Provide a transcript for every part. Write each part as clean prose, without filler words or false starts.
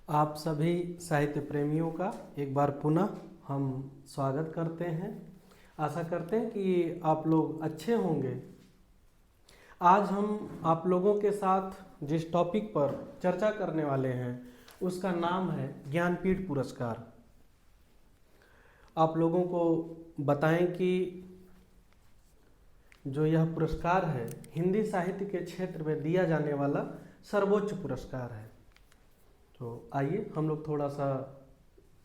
आप सभी साहित्य प्रेमियों का एक बार पुनः हम स्वागत करते हैं। आशा करते हैं कि आप लोग अच्छे होंगे। आज हम आप लोगों के साथ जिस टॉपिक पर चर्चा करने वाले हैं उसका नाम है ज्ञानपीठ पुरस्कार। आप लोगों को बताएं कि जो यह पुरस्कार है हिंदी साहित्य के क्षेत्र में दिया जाने वाला सर्वोच्च पुरस्कार है। तो आइए हम लोग थोड़ा सा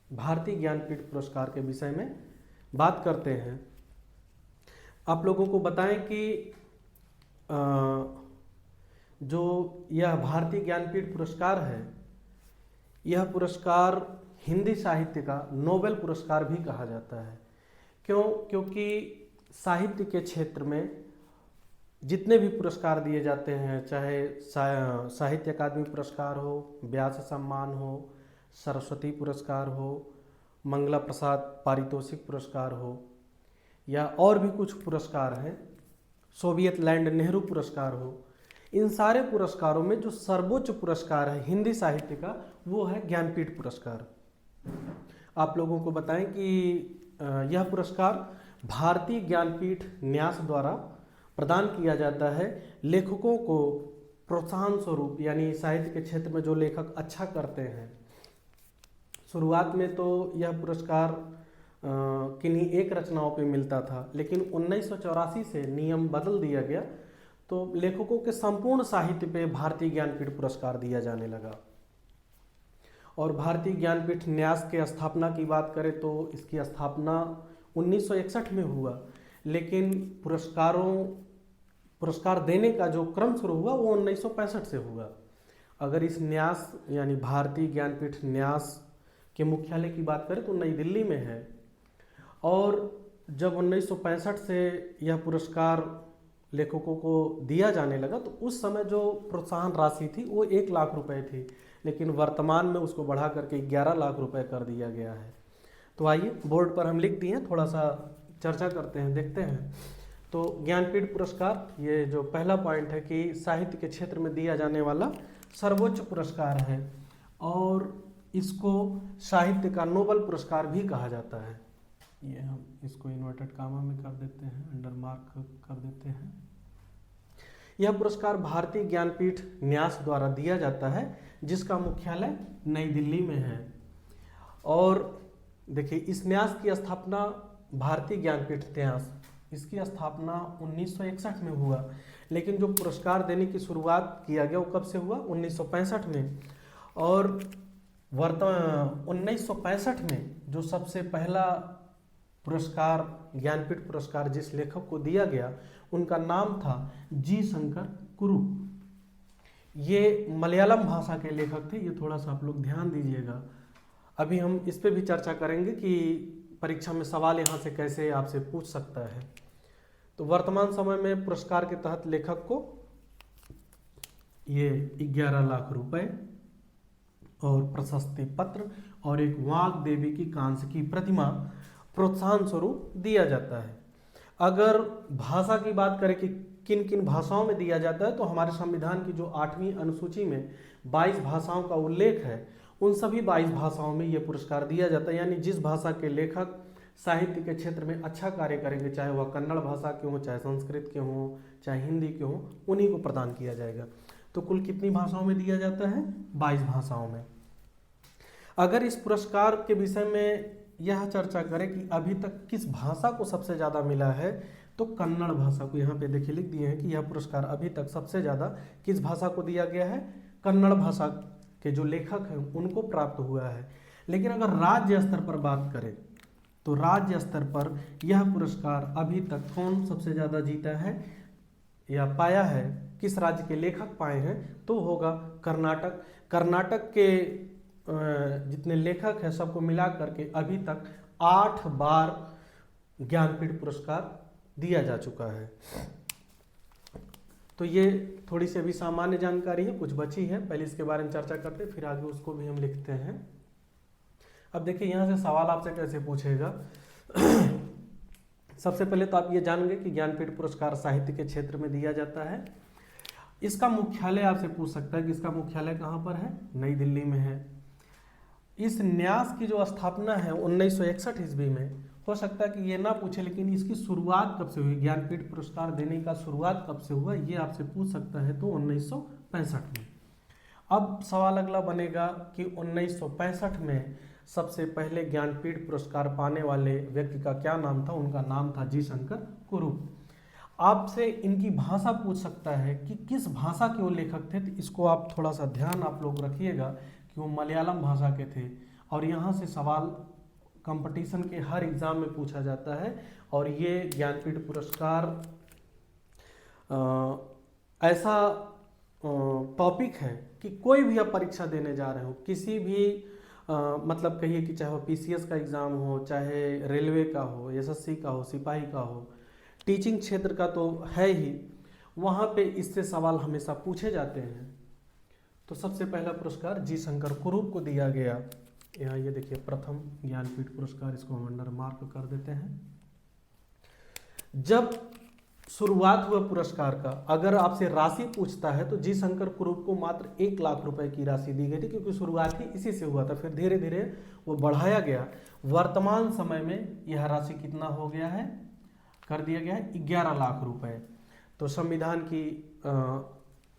भारतीय ज्ञानपीठ पुरस्कार के विषय में बात करते हैं। आप लोगों को बताएं कि जो यह भारतीय ज्ञानपीठ पुरस्कार है, यह पुरस्कार हिंदी साहित्य का नोबेल पुरस्कार भी कहा जाता है। क्योंकि साहित्य के क्षेत्र में जितने भी पुरस्कार दिए जाते हैं, चाहे साहित्य अकादमी पुरस्कार हो, व्यास सम्मान हो, सरस्वती पुरस्कार हो, मंगला प्रसाद पारितोषिक पुरस्कार हो, या और भी कुछ पुरस्कार हैं, सोवियत लैंड नेहरू पुरस्कार हो, इन सारे पुरस्कारों में जो सर्वोच्च पुरस्कार है हिंदी साहित्य का वो है ज्ञानपीठ पुरस्कार। आप लोगों को बताएं कि यह पुरस्कार भारतीय ज्ञानपीठ न्यास द्वारा प्रदान किया जाता है लेखकों को प्रोत्साहन स्वरूप, यानी साहित्य के क्षेत्र में जो लेखक अच्छा करते हैं। शुरुआत में तो यह पुरस्कार किन्हीं एक रचनाओं पे मिलता था, लेकिन 1984 से नियम बदल दिया गया तो लेखकों के संपूर्ण साहित्य पे भारतीय ज्ञानपीठ पुरस्कार दिया जाने लगा। और भारतीय ज्ञानपीठ न्यास के स्थापना की बात करें तो इसकी स्थापना 1961 में हुआ, लेकिन पुरस्कार देने का जो क्रम शुरू हुआ वो 1965 से हुआ। अगर इस न्यास यानी भारतीय ज्ञानपीठ न्यास के मुख्यालय की बात करें तो नई दिल्ली में है। और जब 1965 से यह पुरस्कार लेखकों को दिया जाने लगा तो उस समय जो प्रोत्साहन राशि थी वो 1 लाख रुपए थी, लेकिन वर्तमान में उसको बढ़ा करके 11 लाख रुपए कर दिया गया है। तो आइए बोर्ड पर हम लिख दिए हैं, थोड़ा सा चर्चा करते हैं, देखते हैं। तो ज्ञानपीठ पुरस्कार, ये जो पहला पॉइंट है कि साहित्य के क्षेत्र में दिया जाने वाला सर्वोच्च पुरस्कार है और इसको साहित्य का नोबेल पुरस्कार भी कहा जाता है। ये हम इसको इन्वर्टेड कामा में कर देते हैं, अंडर मार्क कर देते हैं। यह पुरस्कार भारतीय ज्ञानपीठ न्यास द्वारा दिया जाता है जिसका मुख्यालय नई दिल्ली में है। और देखिए, इस न्यास की स्थापना भारतीय ज्ञानपीठ न्यास, इसकी स्थापना 1961 में हुआ, लेकिन जो पुरस्कार देने की शुरुआत किया गया वो कब से हुआ? 1965 में। और 1965 में जो सबसे पहला पुरस्कार ज्ञानपीठ पुरस्कार जिस लेखक को दिया गया उनका नाम था जी शंकर कुरु। ये मलयालम भाषा के लेखक थे। ये थोड़ा सा आप लोग ध्यान दीजिएगा, अभी हम इस पे भी चर्चा करेंगे कि परीक्षा में सवाल यहाँ से कैसे आपसे पूछ सकता है। तो वर्तमान समय में पुरस्कार के तहत लेखक को ये 11 लाख रुपए और प्रशस्ति पत्र और एक वाग देवी की कांस्य की प्रतिमा प्रोत्साहन स्वरूप दिया जाता है। अगर भाषा की बात करें कि किन किन भाषाओं में दिया जाता है, तो हमारे संविधान की जो 8वीं अनुसूची में 22 भाषाओं का उल्लेख है, उन सभी 22 भाषाओं में ये पुरस्कार दिया जाता है। यानी जिस भाषा के लेखक साहित्य के क्षेत्र में अच्छा कार्य करेंगे, चाहे वह कन्नड़ भाषा के हों, चाहे संस्कृत के हों, चाहे हिंदी के हों, उन्हीं को प्रदान किया जाएगा। तो कुल कितनी भाषाओं में दिया जाता है? 22 भाषाओं में। अगर इस पुरस्कार के विषय में यह चर्चा करें कि अभी तक किस भाषा को सबसे ज़्यादा मिला है, तो कन्नड़ भाषा को यहाँ पे देखिए लिख दिए हैं कि यह पुरस्कार अभी तक सबसे ज़्यादा किस भाषा को दिया गया है? कन्नड़ भाषा के जो लेखक हैं उनको प्राप्त हुआ है। लेकिन अगर राज्य स्तर पर बात करें तो राज्य स्तर पर यह पुरस्कार अभी तक कौन सबसे ज़्यादा जीता है या पाया है, किस राज्य के लेखक पाए हैं, तो होगा कर्नाटक। कर्नाटक के जितने लेखक हैं सबको मिला करके अभी तक 8 बार ज्ञानपीठ पुरस्कार दिया जा चुका है। तो ये थोड़ी सी अभी सामान्य जानकारी है, कुछ बची है, पहले इसके बारे में चर्चा करते हैं, फिर आगे उसको भी हम लिखते हैं। अब देखिए यहाँ से सवाल आपसे कैसे पूछेगा। सबसे पहले तो आप ये जानेंगे कि ज्ञानपीठ पुरस्कार साहित्य के क्षेत्र में दिया जाता है। इसका मुख्यालय आपसे पूछ सकता है कि इसका मुख्यालय कहाँ पर है? नई दिल्ली में है। इस न्यास की जो स्थापना है 1961 ईस्वी में, हो सकता है कि ये ना पूछे लेकिन इसकी शुरुआत कब से हुई, ज्ञानपीठ पुरस्कार देने का शुरुआत कब से हुआ, ये आपसे पूछ सकता है, तो 1965 में। अब सवाल अगला बनेगा कि 1965 में सबसे पहले ज्ञानपीठ पुरस्कार पाने वाले व्यक्ति का क्या नाम था। उनका नाम था जी शंकर कुरूप। आपसे इनकी भाषा पूछ सकता है कि किस भाषा के वो लेखक थे, तो इसको आप थोड़ा सा ध्यान आप लोग रखिएगा कि वो मलयालम भाषा के थे। और यहाँ से सवाल कंपटीशन के हर एग्ज़ाम में पूछा जाता है। और ये ज्ञानपीठ पुरस्कार ऐसा टॉपिक है कि कोई भी आप परीक्षा देने जा रहे हो, किसी भी मतलब कहिए कि चाहे वो पीसीएस का एग्ज़ाम हो, चाहे रेलवे का हो, एसएससी का हो, सिपाही का हो, टीचिंग क्षेत्र का तो है ही, वहाँ पे इससे सवाल हमेशा पूछे जाते हैं। तो सबसे पहला पुरस्कार जी शंकर कुरूप को दिया गया। यहाँ ये देखिए प्रथम ज्ञानपीठ पुरस्कार, इसको हम अंडर मार्क कर देते हैं। जब शुरुआत हुआ पुरस्कार का, अगर आपसे राशि पूछता है तो जी शंकर कुरूप को मात्र 1 लाख रुपए की राशि दी गई थी, क्योंकि शुरुआत ही इसी से हुआ था। फिर धीरे धीरे वो बढ़ाया गया। वर्तमान समय में यह राशि कितना हो गया है, कर दिया गया है 11 लाख रुपए। तो संविधान की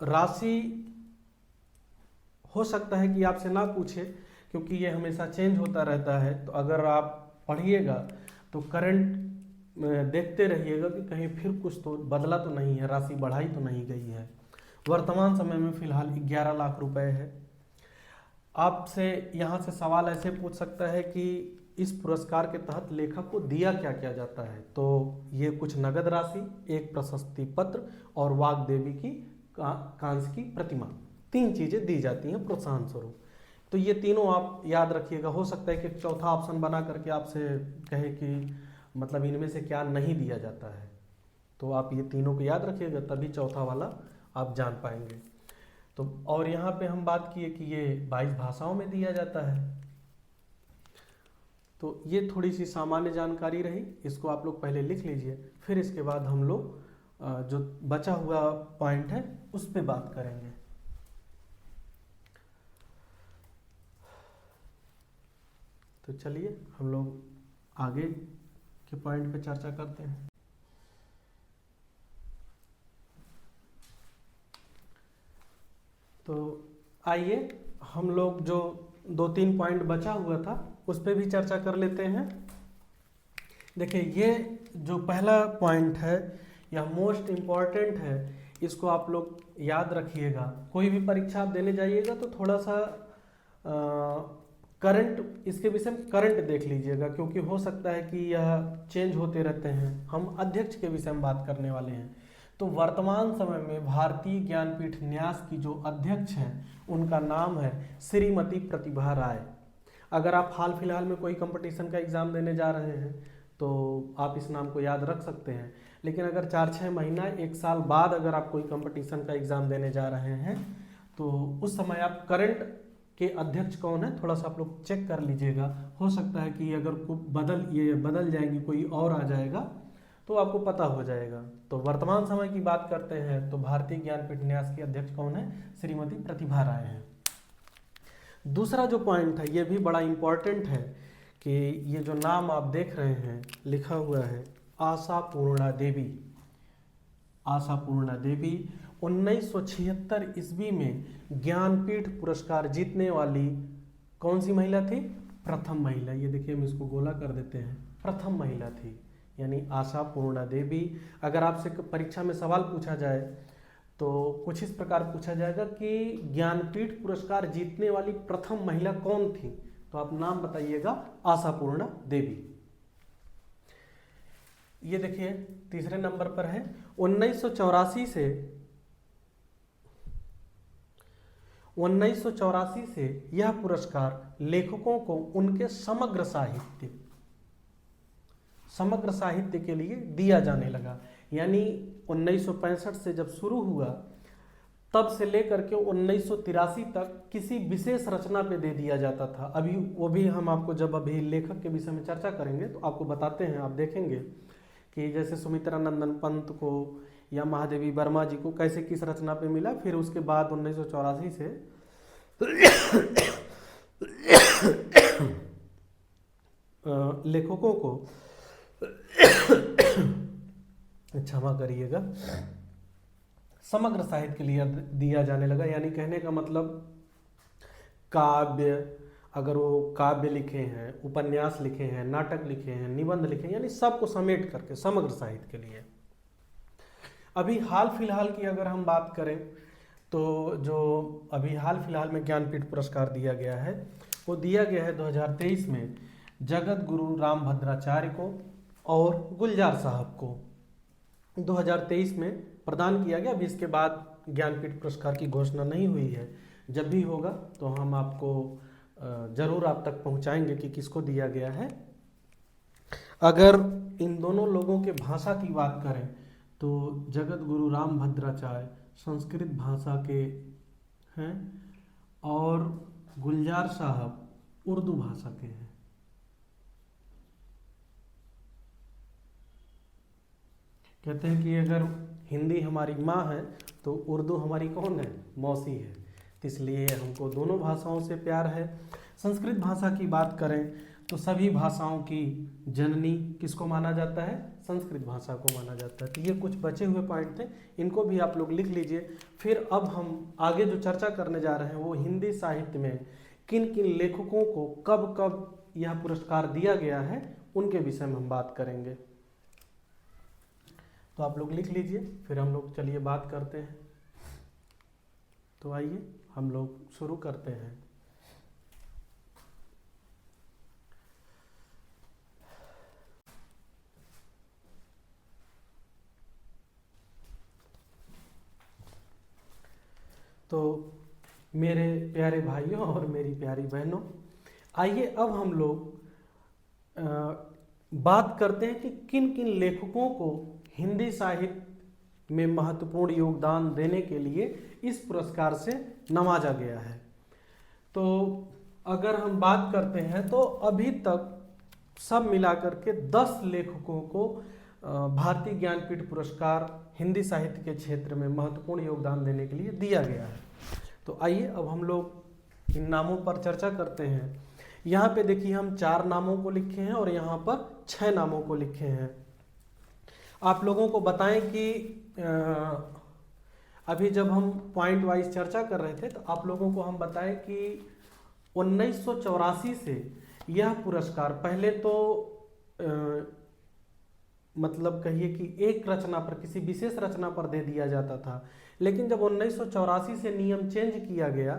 राशि हो सकता है कि आपसे ना पूछे, क्योंकि ये हमेशा चेंज होता रहता है। तो अगर आप पढ़िएगा तो करंट देखते रहिएगा कि कहीं फिर कुछ तो बदला तो नहीं है, राशि बढ़ाई तो नहीं गई है। वर्तमान समय में फिलहाल 11 लाख रुपए है। आपसे यहाँ से सवाल ऐसे पूछ सकता है कि इस पुरस्कार के तहत लेखक को दिया क्या क्या जाता है। तो ये कुछ नगद राशि, एक प्रशस्ति पत्र और वाग्देवी की कांस्य की प्रतिमा, 3 चीजें दी जाती हैं प्रोत्साहन स्वरूप। तो ये तीनों आप याद रखिएगा। हो सकता है कि चौथा ऑप्शन बना करके आपसे कहे कि मतलब इनमें से क्या नहीं दिया जाता है, तो आप ये तीनों को याद रखिएगा, तभी चौथा वाला आप जान पाएंगे। तो और यहाँ पे हम बात किए कि ये 22 भाषाओं में दिया जाता है। तो ये थोड़ी सी सामान्य जानकारी रही, इसको आप लोग पहले लिख लीजिए, फिर इसके बाद हम लोग जो बचा हुआ पॉइंट है उस पर बात करेंगे। तो चलिए हम लोग आगे के पॉइंट पे चर्चा करते हैं। तो आइए हम लोग जो 2-3 पॉइंट बचा हुआ था उस पर भी चर्चा कर लेते हैं। देखिए ये जो पहला पॉइंट है यह मोस्ट इम्पॉर्टेंट है, इसको आप लोग याद रखिएगा। कोई भी परीक्षा आप देने जाइएगा तो थोड़ा सा करंट, इसके विषय में करंट देख लीजिएगा, क्योंकि हो सकता है कि यह चेंज होते रहते हैं। हम अध्यक्ष के विषय में बात करने वाले हैं। तो वर्तमान समय में भारतीय ज्ञानपीठ न्यास की जो अध्यक्ष हैं उनका नाम है श्रीमती प्रतिभा राय। अगर आप हाल फिलहाल में कोई कंपटीशन का एग्ज़ाम देने जा रहे हैं तो आप इस नाम को याद रख सकते हैं। लेकिन अगर 4-6 महीना 1 साल बाद अगर आप कोई कंपटीशन का एग्ज़ाम देने जा रहे हैं तो उस समय आप करंट के अध्यक्ष कौन है थोड़ा सा आप लोग चेक कर लीजिएगा। हो सकता है कि अगर ये बदल जाएंगी, कोई और आ जाएगा तो आपको पता हो जाएगा। तो वर्तमान समय की बात करते हैं तो भारतीय ज्ञानपीठ न्यास की अध्यक्ष कौन है, श्रीमती प्रतिभा राय है। दूसरा जो पॉइंट है ये भी बड़ा इंपॉर्टेंट है कि ये जो नाम आप देख रहे हैं लिखा हुआ है आशापूर्णा देवी। आशापूर्णा देवी 1976 ईस्वी में ज्ञानपीठ पुरस्कार जीतने वाली कौन सी महिला थी, प्रथम महिला। ये देखिए हम इसको गोला कर देते हैं, प्रथम महिला थी, यानी आशापूर्णा देवी। अगर आपसे परीक्षा में सवाल पूछा जाए तो कुछ इस प्रकार पूछा जाएगा कि ज्ञानपीठ पुरस्कार जीतने वाली प्रथम महिला कौन थी, तो आप नाम बताइएगा आशापूर्णा देवी। ये देखिए तीसरे नंबर पर है 1984 से यह पुरस्कार लेखकों को उनके समग्र साहित्य के लिए दिया जाने लगा। यानी 1965 से जब शुरू हुआ तब से लेकर के 1983 तक किसी विशेष रचना पे दे दिया जाता था। अभी वो भी हम आपको जब अभी लेखक के विषय में चर्चा करेंगे तो आपको बताते हैं। आप देखेंगे कि जैसे सुमित्रा नंदन पंत को या महादेवी वर्मा जी को कैसे किस रचना पे मिला। फिर उसके बाद 1984 से लेखकों को क्षमा करिएगा, समग्र साहित्य के लिए दिया जाने लगा। यानी कहने का मतलब काव्य, अगर वो काव्य लिखे हैं, उपन्यास लिखे हैं, नाटक लिखे हैं, निबंध लिखे हैं, यानी सबको समेट करके समग्र साहित्य के लिए। अभी हाल फिलहाल की अगर हम बात करें तो जो अभी हाल फिलहाल में ज्ञानपीठ पुरस्कार दिया गया है वो दिया गया है 2023 में जगत गुरु रामभद्राचार्य को और गुलजार साहब को 2023 में प्रदान किया गया। अभी इसके बाद ज्ञानपीठ पुरस्कार की घोषणा नहीं हुई है, जब भी होगा तो हम आपको जरूर आप तक पहुंचाएंगे कि किसको दिया गया है। अगर इन दोनों लोगों के भाषा की बात करें तो जगत गुरु रामभद्राचार्य संस्कृत भाषा के हैं और गुलजार साहब उर्दू भाषा के हैं। कहते हैं कि अगर हिंदी हमारी माँ है तो उर्दू हमारी कौन है? मौसी है। तो इसलिए हमको दोनों भाषाओं से प्यार है। संस्कृत भाषा की बात करें तो सभी भाषाओं की जननी किसको माना जाता है? संस्कृत भाषा को माना जाता है। तो ये कुछ बचे हुए पॉइंट थे, इनको भी आप लोग लिख लीजिए। फिर अब हम आगे जो चर्चा करने जा रहे हैं वो हिंदी साहित्य में किन किन लेखकों को कब कब यह पुरस्कार दिया गया है उनके विषय में हम बात करेंगे। तो आप लोग लिख लीजिए, फिर हम लोग चलिए बात करते हैं। तो आइए हम लोग शुरू करते हैं। तो मेरे प्यारे भाइयों और मेरी प्यारी बहनों, आइए अब हम लोग बात करते हैं कि किन किन लेखकों को हिंदी साहित्य में महत्वपूर्ण योगदान देने के लिए इस पुरस्कार से नवाजा गया है। तो अगर हम बात करते हैं तो अभी तक सब मिलाकर के 10 लेखकों को भारतीय ज्ञानपीठ पुरस्कार हिंदी साहित्य के क्षेत्र में महत्वपूर्ण योगदान देने के लिए दिया गया है। तो आइए अब हम लोग इन नामों पर चर्चा करते हैं। यहाँ पे देखिए हम 4 नामों को लिखे हैं और यहाँ पर 6 नामों को लिखे हैं। आप लोगों को बताएं कि अभी जब हम पॉइंट वाइज चर्चा कर रहे थे तो आप लोगों को हम बताएं कि 1984 से यह पुरस्कार पहले तो मतलब कहिए कि एक रचना पर, किसी विशेष रचना पर दे दिया जाता था, लेकिन जब 1984 से नियम चेंज किया गया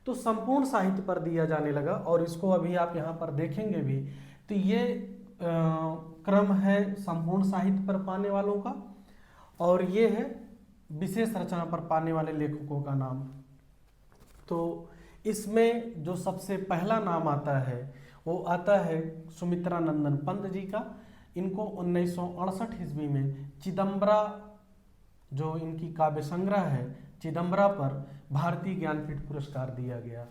तो संपूर्ण साहित्य पर दिया जाने लगा। और इसको अभी आप यहाँ पर देखेंगे भी तो ये क्रम है संपूर्ण साहित्य पर पाने वालों का और ये है विशेष रचना पर पाने वाले लेखकों का नाम। तो इसमें जो सबसे पहला नाम आता है वो आता है सुमित्रा नंदन पंत जी का। इनको 1968 ईस्वी में चिदम्बरा, जो इनकी काव्य संग्रह है चिदम्बरा, पर भारतीय ज्ञानपीठ पुरस्कार दिया गया।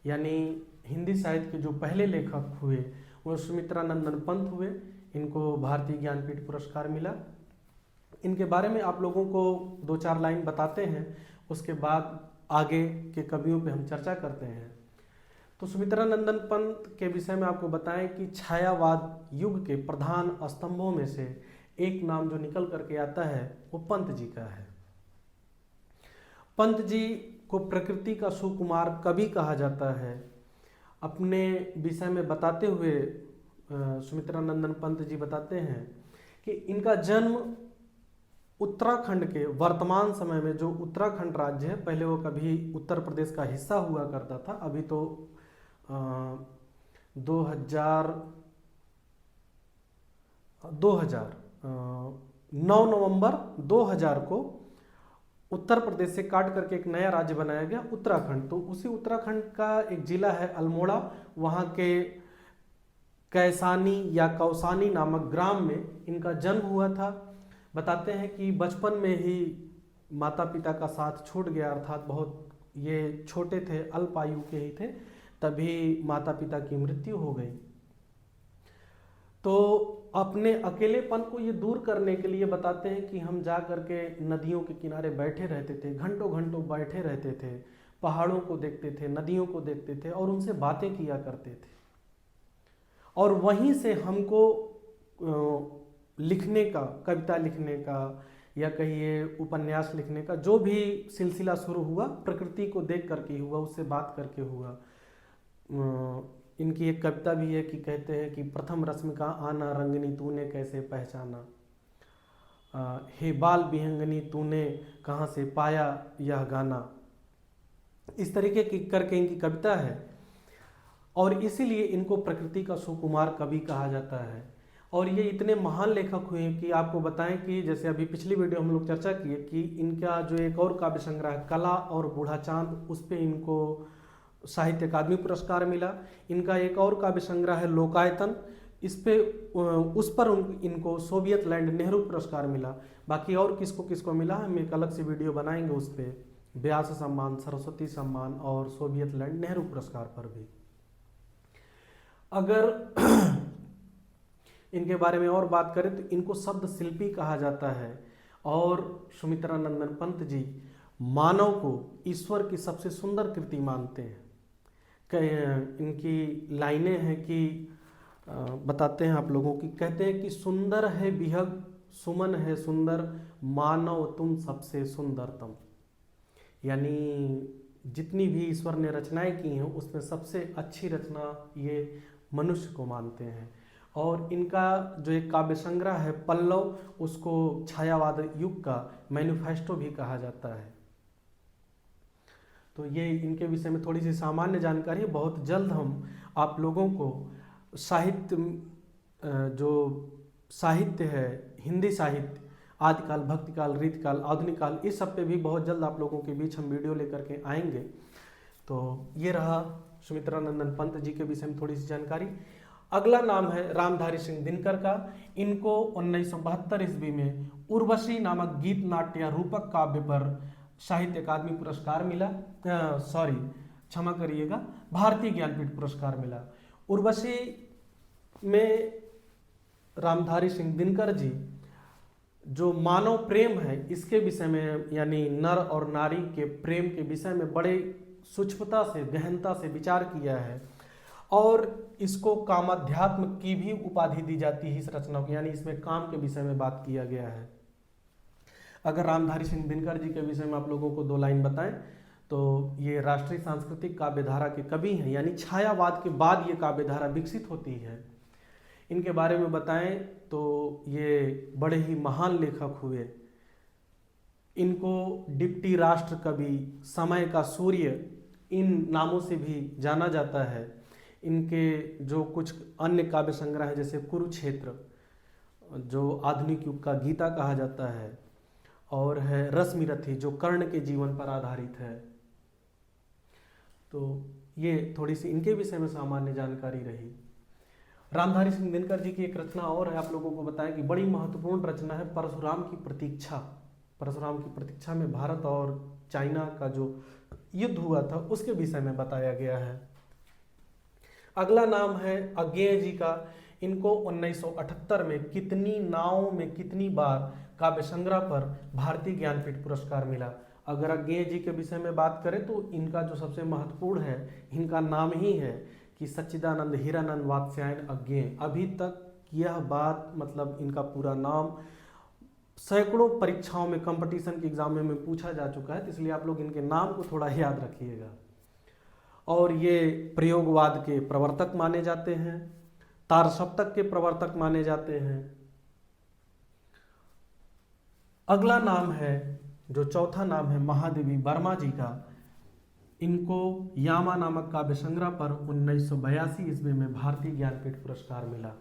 यानी हिंदी साहित्य के जो पहले लेखक हुए वो सुमित्रा नंदन पंत हुए, इनको भारतीय ज्ञानपीठ पुरस्कार मिला। इनके बारे में आप लोगों को 2-4 लाइन बताते हैं, उसके बाद आगे के कवियों पे हम चर्चा करते हैं। तो सुमित्रा नंदन पंत के विषय में आपको बताएं कि छायावाद युग के प्रधान स्तंभों में से एक नाम जो निकल करके आता है वो पंत जी का है। पंत जी को प्रकृति का सुकुमार कवि कहा जाता है। अपने विषय में बताते हुए सुमित्रा नंदन पंत जी बताते हैं कि इनका जन्म उत्तराखंड के वर्तमान समय में जो उत्तराखंड राज्य है, पहले वो कभी उत्तर प्रदेश का हिस्सा हुआ करता था, अभी तो 9 नवंबर 2000 को उत्तर प्रदेश से काट करके एक नया राज्य बनाया गया उत्तराखंड। तो उसी उत्तराखंड का एक जिला है अल्मोड़ा, वहाँ के कैसानी या कौसानी नामक ग्राम में इनका जन्म हुआ था। बताते हैं कि बचपन में ही माता पिता का साथ छूट गया, अर्थात बहुत ये छोटे थे, अल्प आयु के ही थे, तभी माता पिता की मृत्यु हो गई। तो अपने अकेलेपन को ये दूर करने के लिए बताते हैं कि हम जा करके नदियों के किनारे बैठे रहते थे, घंटों घंटों बैठे रहते थे, पहाड़ों को देखते थे, नदियों को देखते थे और उनसे बातें किया करते थे। और वहीं से हमको लिखने का, कविता लिखने का या कहिए उपन्यास लिखने का जो भी सिलसिला शुरू हुआ, प्रकृति को देख करके हुआ, उससे बात करके हुआ। इनकी एक कविता भी है कि कहते हैं कि प्रथम रश्मि का आना रंगनी तूने कैसे पहचाना, हे बाल विहंगनी तूने कहाँ से पाया यह गाना। इस तरीके की करके इनकी कविता है और इसीलिए इनको प्रकृति का सुकुमार कवि कहा जाता है। और ये इतने महान लेखक हुए कि आपको बताएं कि जैसे अभी पिछली वीडियो हम लोग चर्चा किए कि इनका जो एक और काव्य संग्रह है कला और बूढ़ा चांद, उस पे इनको साहित्य अकादमी पुरस्कार मिला। इनका एक और काव्य संग्रह है लोकायतन, उस पर इनको सोवियत लैंड नेहरू पुरस्कार मिला। बाकी और किसको किसको मिला हम एक अलग से वीडियो बनाएंगे उस पर, व्यास सम्मान, सरस्वती सम्मान और सोवियत लैंड नेहरू पुरस्कार पर भी। अगर इनके बारे में और बात करें तो इनको शब्द शिल्पी कहा जाता है और सुमित्रानंदन पंत जी मानव को ईश्वर की सबसे सुंदर कृति मानते हैं। इनकी लाइनें हैं कि बताते हैं आप लोगों की, कहते हैं कि सुंदर है विहग सुमन है सुंदर, मानव तुम सबसे सुंदरतम। यानी जितनी भी ईश्वर ने रचनाएं की हैं उसमें सबसे अच्छी रचना ये मनुष्य को मानते हैं। और इनका जो एक काव्य संग्रह है पल्लव, उसको छायावाद युग का मैनिफेस्टो भी कहा जाता है। तो ये इनके विषय में थोड़ी सी सामान्य जानकारी है। बहुत जल्द हम आप लोगों को साहित्य, जो साहित्य है, हिंदी साहित्य, आदिकाल, भक्तिकाल, रीतिकाल, आधुनिक काल, इस सब पे भी बहुत जल्द आप लोगों के बीच हम वीडियो लेकर के आएंगे। तो ये रहा सुमित्रानंदन पंत जी के विषय में थोड़ी सी जानकारी। अगला नाम है रामधारी सिंह दिनकर का। इनको 1972 ईस्वी में उर्वशी नामक गीत नाट्य रूपक काव्य पर साहित्य अकादमी पुरस्कार मिला, क्षमा करिएगा, भारतीय ज्ञानपीठ पुरस्कार मिला। उर्वशी में रामधारी सिंह दिनकर जी जो मानव प्रेम है इसके विषय में, यानी नर और नारी के प्रेम के विषय में बड़े सूक्ष्मता से, गहनता से विचार किया है और इसको कामाध्यात्म की भी उपाधि दी जाती है इस रचना को, यानी इसमें काम के विषय में बात किया गया है। अगर रामधारी सिंह दिनकर जी के विषय में आप लोगों को 2 लाइन बताएं तो ये राष्ट्रीय सांस्कृतिक काव्यधारा के कवि हैं, यानी छायावाद के बाद ये काव्यधारा विकसित होती है। इनके बारे में बताएं तो ये बड़े ही महान लेखक हुए। इनको डिप्टी राष्ट्र कवि, समय का सूर्य, इन नामों से भी जाना जाता है। इनके जो कुछ अन्य काव्य संग्रह है जैसे कुरुक्षेत्र, जो आधुनिक युग का गीता कहा जाता है, और है रश्मिरथी जो कर्ण के जीवन पर आधारित है। तो ये थोड़ी सी इनके विषय में सामान्य जानकारी रही। रामधारी सिंह दिनकर जी की एक रचना और है, आप लोगों को बताएं कि बड़ी महत्वपूर्ण रचना है परशुराम की प्रतीक्षा। परशुराम की प्रतीक्षा में भारत और चाइना का जो युद्ध हुआ था उसके विषय में बताया गया है। अगला नाम है अज्ञेय जी का। इनको 1978 में कितनी नावों में कितनी बार काव्य संग्रह पर भारतीय ज्ञानपीठ पुरस्कार मिला। अगर अज्ञेय जी के विषय में बात करें तो इनका जो सबसे महत्वपूर्ण है, इनका नाम ही है कि सच्चिदानंद हीरानंद वात्स्यायन अज्ञेय। अभी तक यह बात, मतलब इनका पूरा नाम सैकड़ों परीक्षाओं में, कंपटीशन के एग्जाम में पूछा जा चुका है, तो इसलिए आप लोग इनके नाम को थोड़ा याद रखिएगा। और ये प्रयोगवाद के प्रवर्तक माने जाते हैं, तार सप्तक के प्रवर्तक माने जाते हैं। अगला नाम है, जो चौथा नाम है महादेवी वर्मा जी का। इनको यामा नामक काव्य संग्रह पर 1982 ईस्वी में भारतीय ज्ञानपीठ पुरस्कार मिला।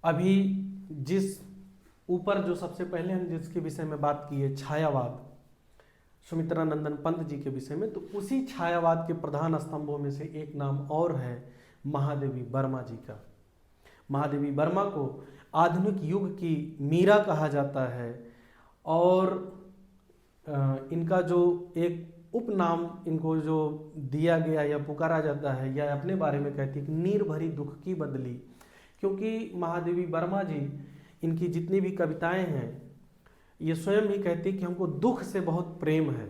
अभी जिस ऊपर जो सबसे पहले हम जिसके विषय में बात की है, छायावाद, सुमित्रानंदन पंत जी के विषय में, तो उसी छायावाद के प्रधान स्तंभों में से एक नाम और है महादेवी वर्मा जी का। महादेवी वर्मा को आधुनिक युग की मीरा कहा जाता है और इनका जो एक उपनाम इनको जो दिया गया या पुकारा जाता है, या अपने बारे में कहती है कि नीर भरी दुख की बदली, क्योंकि महादेवी वर्मा जी, इनकी जितनी भी कविताएं हैं, ये स्वयं ही कहती कि हमको दुख से बहुत प्रेम है।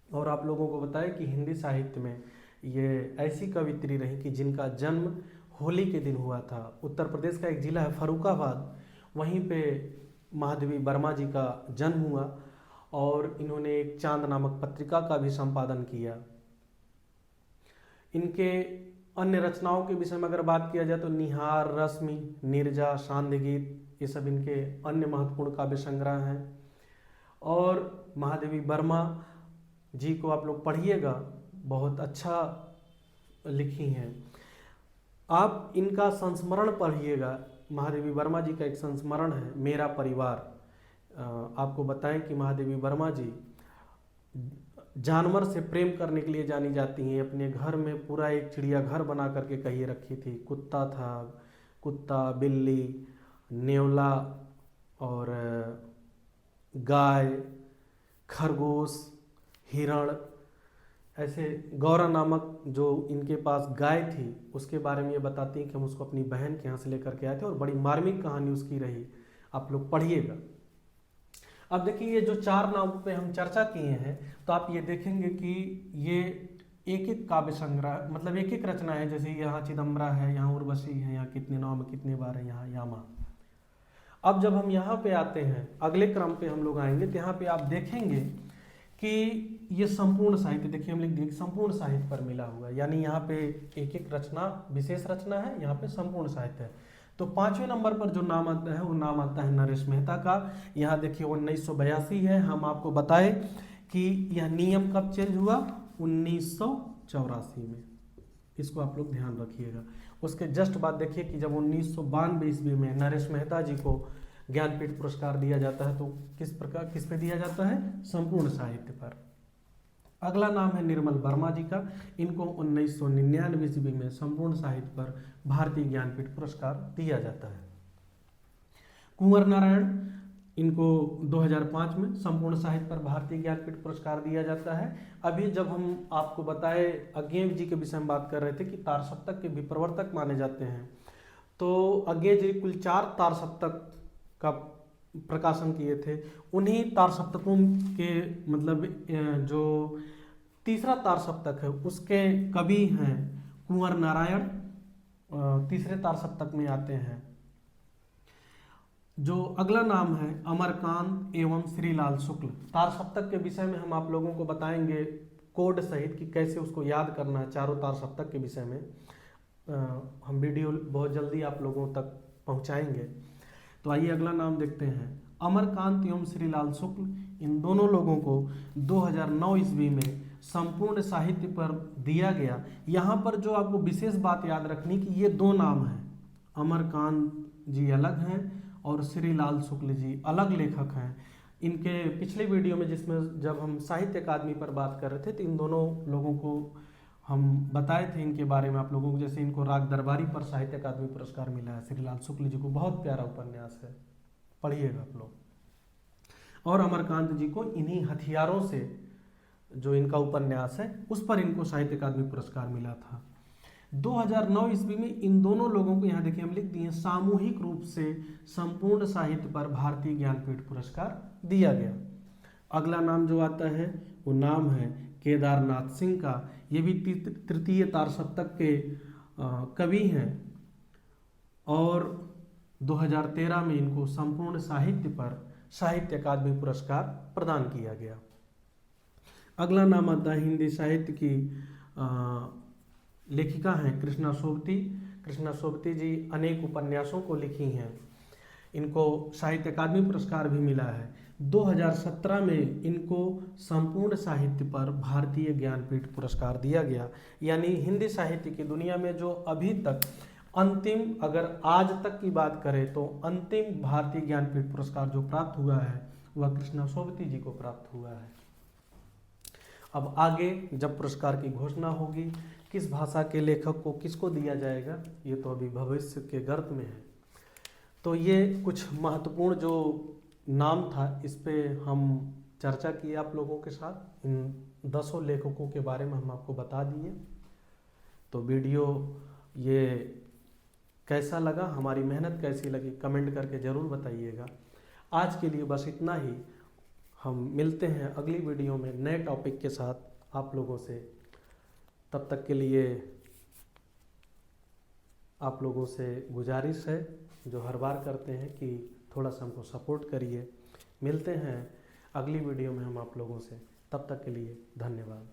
और आप लोगों को बताया कि हिंदी साहित्य में ये ऐसी कवित्री रही कि जिनका जन्म होली के दिन हुआ था। उत्तर प्रदेश का एक जिला है फर्रुखाबाद, वहीं पे महादेवी वर्मा जी का जन्म हुआ और इन्होंने एक चांद नामक पत्रिका का भी संपादन किया। इनके अन्य रचनाओं के विषय में अगर बात किया जाए तो निहार, रश्मि, नीरजा, सांध्य गीत, ये सब इनके अन्य महत्वपूर्ण काव्य संग्रह हैं। और महादेवी वर्मा जी को आप लोग पढ़िएगा, बहुत अच्छा लिखी हैं। आप इनका संस्मरण पढ़िएगा, महादेवी वर्मा जी का एक संस्मरण है, मेरा परिवार। आपको बताएं कि महादेवी वर्मा जी जानवर से प्रेम करने के लिए जानी जाती हैं। अपने घर में पूरा एक चिड़िया घर बना करके कहिए रखी थी। कुत्ता था, कुत्ता, बिल्ली, नेवला और गाय, खरगोश, हिरण, ऐसे गौरा नामक जो इनके पास गाय थी उसके बारे में ये बताती हैं कि हम उसको अपनी बहन के यहाँ से लेकर के आए थे और बड़ी मार्मिक कहानी उसकी रही। आप लोग पढ़िएगा। अब देखिए ये जो 4 नामों पे हम चर्चा किए हैं तो आप ये देखेंगे कि ये एक एक काव्य संग्रह, मतलब एक एक रचना है। जैसे यहाँ चिदम्बरा है, यहाँ उर्वशी है, यहाँ कितने नाम कितने बार है, यहाँ यामा। अब जब हम यहाँ पे आते हैं, अगले क्रम पे हम लोग आएंगे तो यहाँ पे आप देखेंगे कि ये संपूर्ण साहित्य, देखिए हम लिख दिए संपूर्ण साहित्य पर मिला हुआ है, यानी यहाँ पे एक एक रचना विशेष रचना है, यहाँ पे संपूर्ण साहित्य है। तो 5वें नंबर पर जो नाम आता है वो नाम आता है नरेश मेहता का। यहाँ देखिए 1982 है। हम आपको बताएं कि यह नियम कब चेंज हुआ, 1984 में। इसको आप लोग ध्यान रखिएगा। उसके जस्ट बाद देखिए कि जब 1992 ईस्वी में नरेश मेहता जी को ज्ञानपीठ पुरस्कार दिया जाता है तो किस पे दिया जाता है, संपूर्ण साहित्य पर। अगला नाम है निर्मल वर्मा जी का। इनको 1999 ईस्वी में संपूर्ण साहित्य पर भारतीय ज्ञानपीठ पुरस्कार दिया जाता है। कुंवर नारायण, इनको 2005 में संपूर्ण साहित्य पर भारतीय ज्ञानपीठ पुरस्कार दिया जाता है। अभी जब हम आपको बताए अज्ञेय जी के विषय में बात कर रहे थे कि तार सप्तक के विप्रवर्तक माने जाते हैं, तो अज्ञेय जी कुल 4 तार सप्तक का प्रकाशन किए थे। उन्हीं तार सप्तकों के मतलब जो तीसरा तार सप्तक है उसके कवि हैं कुंवर नारायण, तीसरे तार सप्तक में आते हैं। जो अगला नाम है अमरकांत एवं श्रीलाल शुक्ल। तार सप्तक के विषय में हम आप लोगों को बताएंगे कोड सहित कि कैसे उसको याद करना है। चारों तार सप्तक के विषय में हम वीडियो बहुत जल्दी आप लोगों तक पहुंचाएंगे। तो आइए अगला नाम देखते हैं, अमरकांत एवं श्रीलाल शुक्ल। इन दोनों लोगों को 2009 ईस्वी में संपूर्ण साहित्य पर दिया गया। यहाँ पर जो आपको विशेष बात याद रखनी कि ये 2 नाम हैं, अमरकांत जी अलग हैं और श्रीलाल शुक्ल जी अलग लेखक हैं। इनके पिछले वीडियो में जिसमें जब हम साहित्य अकादमी पर बात कर रहे थे तो इन दोनों लोगों को हम बताए थे इनके बारे में आप लोगों को। जैसे इनको राग दरबारी पर साहित्य अकादमी पुरस्कार मिला है। श्रीलाल शुक्ल जी को बहुत प्यारा उपन्यास है, पढ़िएगा आप लोग। और अमरकांत जी को इन्हीं हथियारों से जो इनका उपन्यास है उस पर इनको साहित्य अकादमी पुरस्कार मिला था। 2009 ईस्वी में इन दोनों लोगों को, यहाँ देखिए हम लिख दिए, सामूहिक रूप से संपूर्ण साहित्य पर भारतीय ज्ञानपीठ पुरस्कार दिया गया। अगला नाम जो आता है वो नाम है केदारनाथ सिंह का। ये भी तृतीय तार सप्तक के कवि हैं और 2013 में इनको संपूर्ण साहित्य पर साहित्य अकादमी पुरस्कार प्रदान किया गया। अगला नाम आता है हिंदी साहित्य की लेखिका हैं कृष्णा सोबती। कृष्णा सोबती जी अनेक उपन्यासों को लिखी हैं। इनको साहित्य अकादमी पुरस्कार भी मिला है। 2017 में इनको संपूर्ण साहित्य पर भारतीय ज्ञानपीठ पुरस्कार दिया गया। यानी हिंदी साहित्य की दुनिया में जो अभी तक अंतिम, अगर आज तक की बात करें तो अंतिम भारतीय ज्ञानपीठ पुरस्कार जो प्राप्त हुआ है वह कृष्णा सोबती जी को प्राप्त हुआ है। अब आगे जब पुरस्कार की घोषणा होगी, किस भाषा के लेखक को किसको दिया जाएगा, ये तो अभी भविष्य के गर्त में है। तो ये कुछ महत्वपूर्ण जो नाम था इस पे हम चर्चा की आप लोगों के साथ। इन 10 लेखकों के बारे में हम आपको बता दिए। तो वीडियो ये कैसा लगा, हमारी मेहनत कैसी लगी, कमेंट करके ज़रूर बताइएगा। आज के लिए बस इतना ही। हम मिलते हैं अगली वीडियो में नए टॉपिक के साथ आप लोगों से। तब तक के लिए आप लोगों से गुजारिश है, जो हर बार करते हैं, कि थोड़ा सा हमको सपोर्ट करिए। मिलते हैं अगली वीडियो में हम आप लोगों से, तब तक के लिए धन्यवाद।